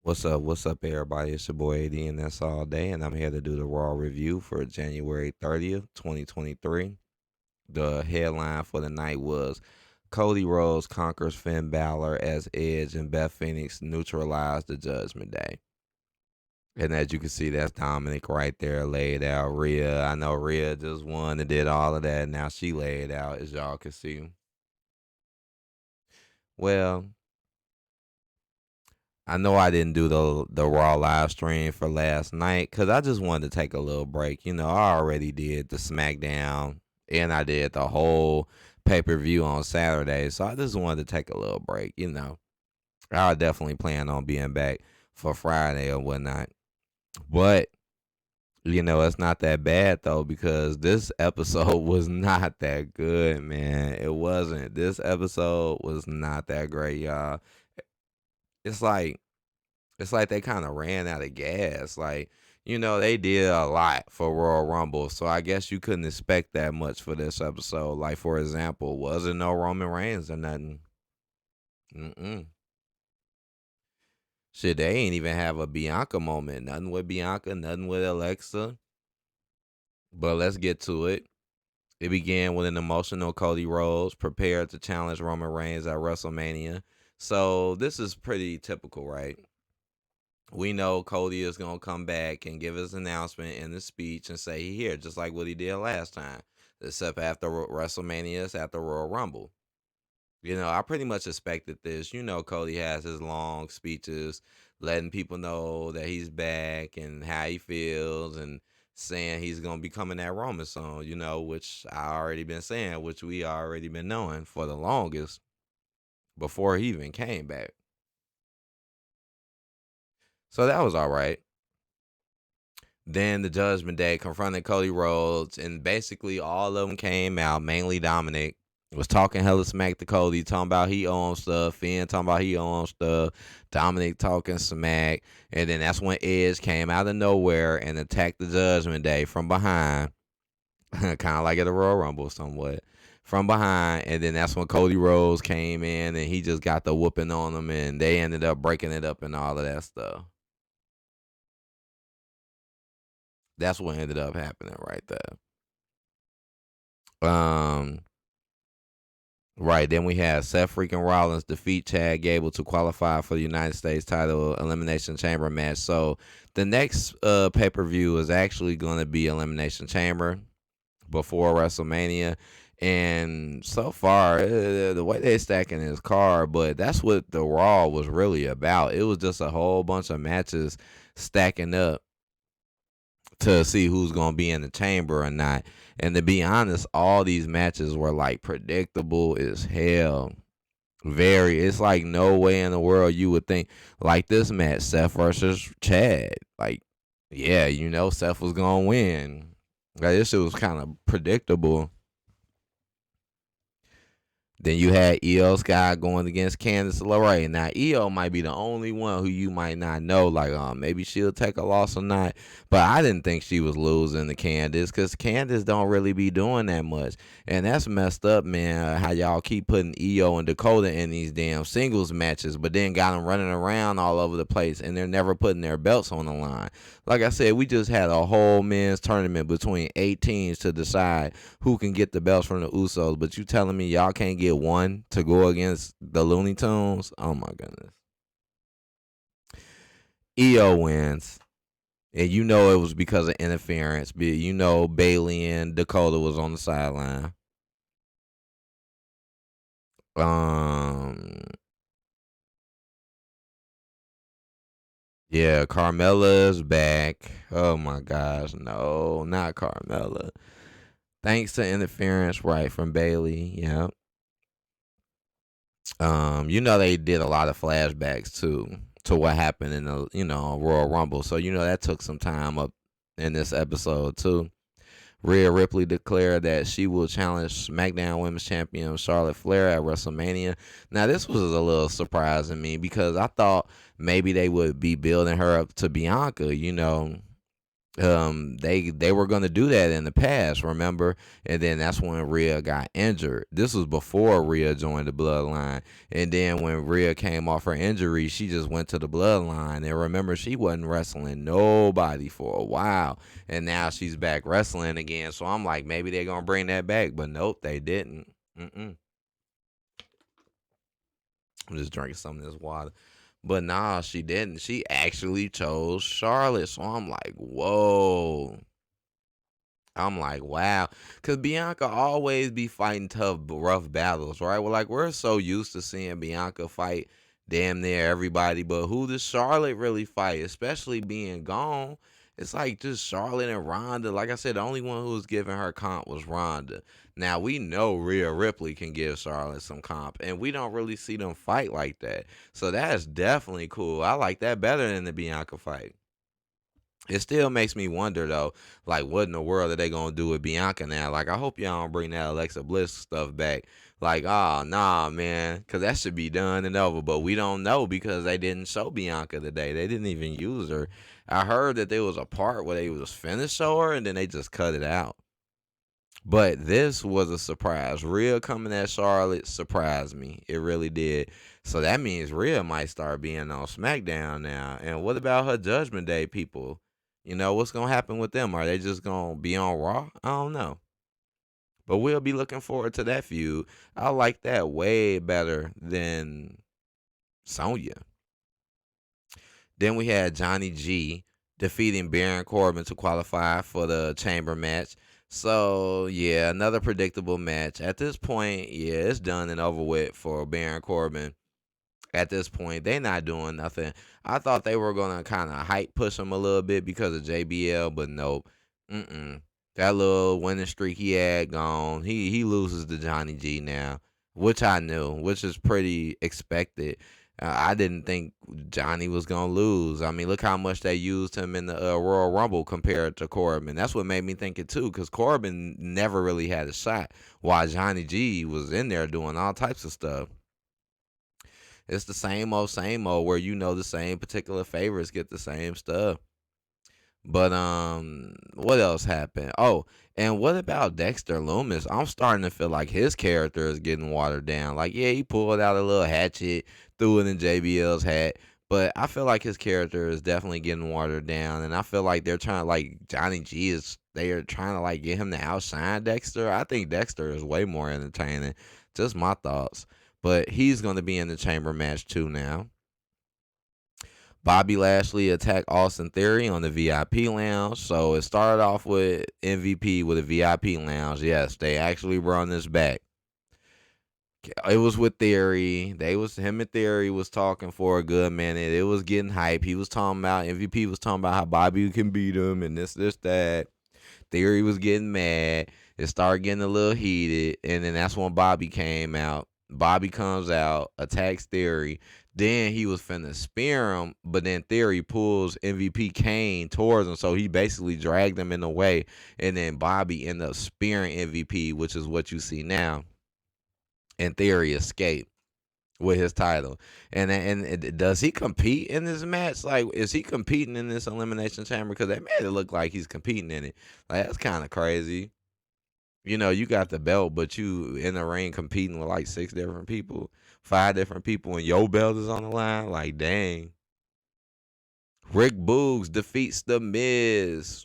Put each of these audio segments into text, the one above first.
What's up, everybody? It's your boy AD, and that's all day. And I'm here to do the Raw review for January 30th, 2023. The headline for the night was Cody Rhodes conquers Finn Balor as Edge and Beth Phoenix neutralize the Judgment Day. And as you can see, that's Dominic right there laid out. Rhea, I know Rhea just won and did all of that. Now she laid out, as y'all can see. Well, I know I didn't do the Raw live stream for last night because I just wanted to take a little break. I already did the SmackDown and I did the whole pay-per-view on Saturday, so I just wanted to take a little break. I'll definitely plan on being back for Friday or whatnot. But it's not that bad though because this episode was not that good, man. It wasn't. This episode was not that great, y'all. It's like they kind of ran out of gas. They did a lot for Royal Rumble, so I guess you couldn't expect that much for this episode. Like, for example, wasn't no Roman Reigns or nothing. Shit, they ain't even have a Bianca moment. Nothing with Bianca, nothing with Alexa. But let's get to it. It began with an emotional Cody Rhodes prepared to challenge Roman Reigns at WrestleMania. So this is pretty typical, right? We know Cody is going to come back and give his announcement in the speech and say he here, just like what he did last time, except after WrestleMania, after Royal Rumble. I pretty much expected this. Cody has his long speeches letting people know that he's back and how he feels and saying he's going to be coming at Roman soon, which I already been saying, which we already been knowing for the longest before he even came back. So that was all right. Then the Judgment Day confronted Cody Rhodes, and basically all of them came out, mainly Dominic, was talking hella smack to Cody, talking about he owns stuff, Finn talking about he owns stuff, Dominic talking smack, and then that's when Edge came out of nowhere and attacked the Judgment Day from behind, kind of like at the Royal Rumble somewhat, from behind, and then that's when Cody Rhodes came in and he just got the whooping on them, and they ended up breaking it up and all of that stuff. That's what ended up happening right there. Right, then we had Seth freaking Rollins defeat Chad Gable to qualify for the United States title Elimination Chamber match. So the next pay-per-view is actually going to be Elimination Chamber before WrestleMania. And so far, the way they're stacking his card, but that's what the Raw was really about. It was just a whole bunch of matches stacking up to see who's going to be in the chamber or not. And to be honest, all these matches were like predictable as hell. It's like no way in the world you would think like this match, Seth versus Chad. Like, yeah, Seth was going to win. Like, this shit was kind of predictable. Then you had Io Sky going against Candice LeRae. Now, Io might be the only one who you might not know, like, maybe she'll take a loss or not. But I didn't think she was losing to Candice because Candice don't really be doing that much. And that's messed up, man, how y'all keep putting Io and Dakota in these damn singles matches, but then got them running around all over the place, and they're never putting their belts on the line. Like I said, we just had a whole men's tournament between 8 teams to decide who can get the belts from the Usos, but you telling me y'all can't get one to go against the Looney Tunes? Oh my goodness. Io wins. And it was because of interference. Bailey and Dakota was on the sideline. Yeah, Carmella's back. Oh my gosh, no, not Carmella. Thanks to interference, right, from Bailey. Yeah. They did a lot of flashbacks too to what happened in the Royal Rumble. So that took some time up in this episode too. Rhea Ripley declared that she will challenge SmackDown Women's Champion Charlotte Flair at WrestleMania. Now this was a little surprising me because I thought maybe they would be building her up to Bianca, They were gonna do that in the past, remember? And then that's when Rhea got injured. This was before Rhea joined the Bloodline. And then when Rhea came off her injury, she just went to the Bloodline. And remember, she wasn't wrestling nobody for a while. And now she's back wrestling again. So I'm like, maybe they're gonna bring that back, but nope, they didn't. I'm just drinking some of this water. But nah, she didn't. She actually chose Charlotte. So I'm like, whoa. I'm like, wow. Because Bianca always be fighting tough, rough battles, right? Well, like, we're so used to seeing Bianca fight damn near everybody. But who does Charlotte really fight? Especially being gone. It's like just Charlotte and Ronda. Like I said, the only one who was giving her comp was Ronda. Now, we know Rhea Ripley can give Charlotte some comp. And we don't really see them fight like that. So that's definitely cool. I like that better than the Bianca fight. It still makes me wonder though, like what in the world are they gonna do with Bianca now? Like I hope y'all don't bring that Alexa Bliss stuff back. Like, oh nah, man, because that should be done and over. But we don't know because they didn't show Bianca today. They didn't even use her. I heard that there was a part where they was finna show her and then they just cut it out. But this was a surprise. Rhea coming at Charlotte surprised me. It really did. So that means Rhea might start being on SmackDown now. And what about her Judgment Day people? You know, what's going to happen with them? Are they just going to be on Raw? I don't know. But we'll be looking forward to that feud. I like that way better than Sonya. Then we had Johnny G defeating Baron Corbin to qualify for the chamber match. So, yeah, another predictable match. At this point, yeah, it's done and over with for Baron Corbin. At this point, they not doing nothing. I thought they were going to kind of hype push him a little bit because of JBL, but nope. That little winning streak he had gone. He loses to Johnny G now, which I knew, which is pretty expected. I didn't think Johnny was gonna lose. I mean, look how much they used him in the Royal Rumble compared to Corbin. That's what made me think it too, because Corbin never really had a shot, while Johnny G was in there doing all types of stuff. It's the same old, where you know the same particular favorites get the same stuff. But what else happened? Oh, and what about Dexter Loomis? I'm starting to feel like his character is getting watered down. Like, yeah, he pulled out a little hatchet, threw it in JBL's hat, but I feel like his character is definitely getting watered down, and I feel like they're trying to like Johnny G is they are trying to like get him to outshine Dexter. I think Dexter is way more entertaining. Just my thoughts. But he's going to be in the chamber match too now. Bobby Lashley attacked Austin Theory on the VIP lounge. So it started off with MVP with a VIP lounge. Yes, they actually brought this back. It was with Theory. Him and Theory was talking for a good minute. It was getting hype. He was talking about MVP was talking about how Bobby can beat him and this, that. Theory was getting mad. It started getting a little heated, and then that's when Bobby came out. Bobby comes out, attacks Theory. Then he was finna spear him, but then Theory pulls MVP Kane towards him, so he basically dragged him in the way, and then Bobby ended up spearing MVP, which is what you see now. And Theory escaped with his title. And does he compete in this match? Like, is he competing in this Elimination Chamber? Because they made it look like he's competing in it. Like, that's kind of crazy. You know, you got the belt, but you in the ring competing with like 6 different people, 5 different people, and your belt is on the line. Like, dang. Rick Boogs defeats The Miz.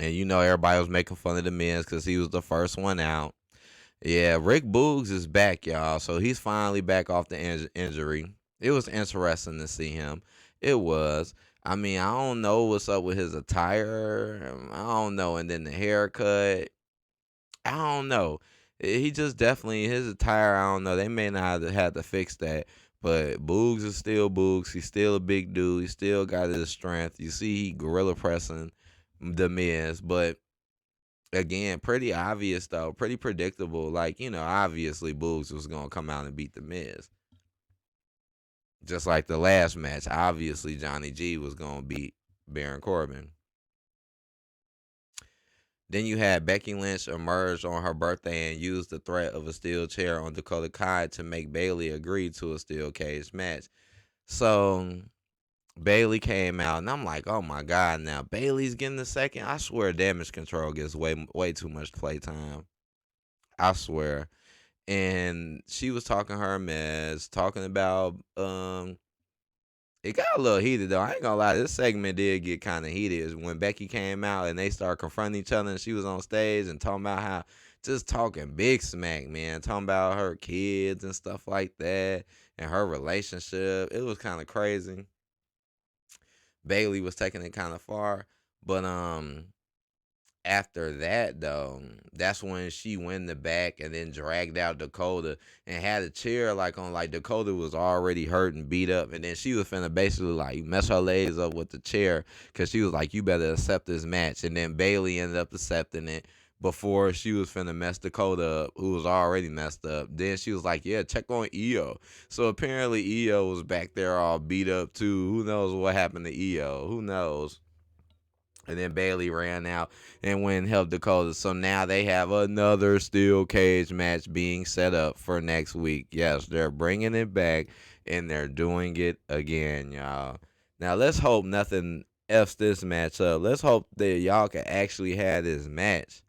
And you know, everybody was making fun of The Miz because he was the first one out. Yeah, Rick Boogs is back, y'all. So he's finally back off the injury. It was interesting to see him. It was. I mean, I don't know what's up with his attire. I don't know. And then the haircut. I don't know. He just definitely, his attire, I don't know. They may not have had to fix that. But Boogs is still Boogs. He's still a big dude. He still got his strength. You see, he gorilla pressing The Miz. But again, pretty obvious though, pretty predictable. Like, you know, obviously Boogs was gonna come out and beat The Miz. Just like the last match, obviously Johnny G was gonna beat Baron Corbin. Then you had Becky Lynch emerge on her birthday and use the threat of a steel chair on Dakota Kai to make Bayley agree to a steel cage match. So Bailey came out, and I'm like, oh my god, now Bailey's getting the second. I swear, Damage Control gets way too much playtime. I swear. And she was talking her mess, talking about it got a little heated though. I ain't gonna lie, this segment did get kind of heated when Becky came out and they started confronting each other, and she was on stage and talking about how just talking big smack, man, talking about her kids and stuff like that and her relationship. It was kind of crazy. Bailey was taking it kind of far, but after that though, that's when she went in the back and then dragged out Dakota and had a chair like on, like Dakota was already hurt and beat up, and then she was finna basically like mess her legs up with the chair because she was like, you better accept this match, and then Bailey ended up accepting it before she was finna mess Dakota up, who was already messed up. Then she was like, yeah, check on Io. So apparently Io was back there all beat up too. Who knows what happened to Io? Who knows? And then Bailey ran out and went and helped Dakota. So now they have another steel cage match being set up for next week. Yes, they're bringing it back and they're doing it again, y'all. Now let's hope nothing F's this match up. Let's hope that y'all can actually have this match.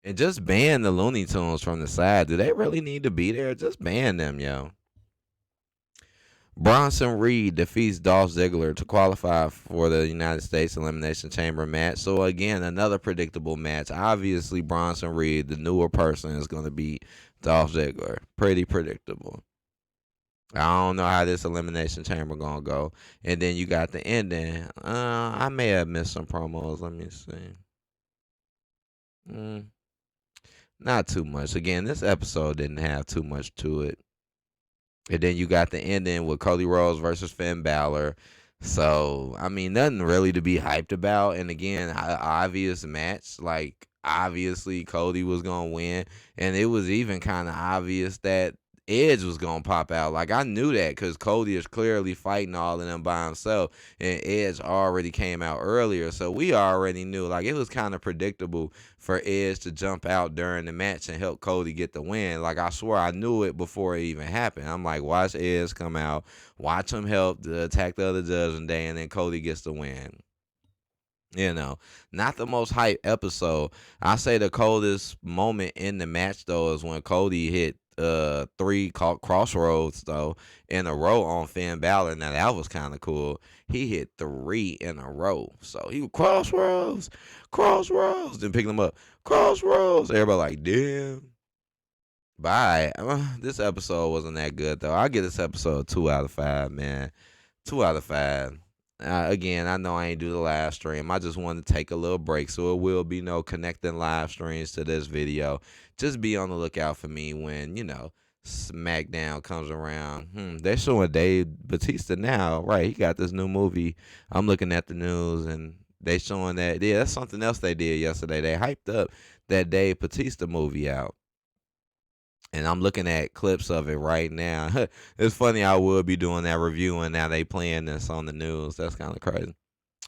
And just ban the Looney Tunes from the side. Do they really need to be there? Just ban them, yo. Bronson Reed defeats Dolph Ziggler to qualify for the United States Elimination Chamber match. So again, another predictable match. Obviously, Bronson Reed, the newer person, is going to beat Dolph Ziggler. Pretty predictable. I don't know how this Elimination Chamber gonna go. And then you got the ending. I may have missed some promos. Let me see. Not too much. Again, this episode didn't have too much to it. And then you got the ending with Cody Rhodes versus Finn Balor. So, I mean, nothing really to be hyped about. And again, obvious match. Like, obviously, Cody was going to win. And it was even kind of obvious that Edge was going to pop out. Like, I knew that because Cody is clearly fighting all of them by himself. And Edge already came out earlier. So, we already knew. Like, it was kind of predictable for Edge to jump out during the match and help Cody get the win. Like, I swear I knew it before it even happened. I'm like, watch Edge come out, watch him help to attack the other Judgment Day, and then Cody gets the win. You know, not the most hype episode. I say the coldest moment in the match though is when Cody hit 3 crossroads though in a row on Finn Balor. Now that was kind of cool. He hit 3 in a row. So he was crossroads, then pick them up, crossroads. Everybody like, damn. Bye. This episode wasn't that good though. I give this episode 2 out of 5, man. 2 out of 5. Again, I know I ain't do the live stream. I just wanted to take a little break, so it will be no connecting live streams to this video. Just be on the lookout for me when, SmackDown comes around. They're showing Dave Bautista now, right? He got this new movie. I'm looking at the news, and they showing that. Yeah, that's something else they did yesterday. They hyped up that Dave Bautista movie out. And I'm looking at clips of it right now. It's funny I would be doing that review and now they playing this on the news. That's kind of crazy.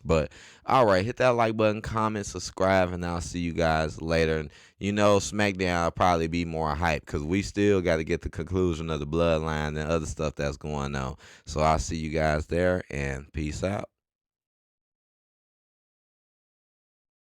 But all right, hit that like button, comment, subscribe, and I'll see you guys later. And SmackDown will probably be more hype because we still got to get the conclusion of the bloodline and other stuff that's going on. So I'll see you guys there, and peace out.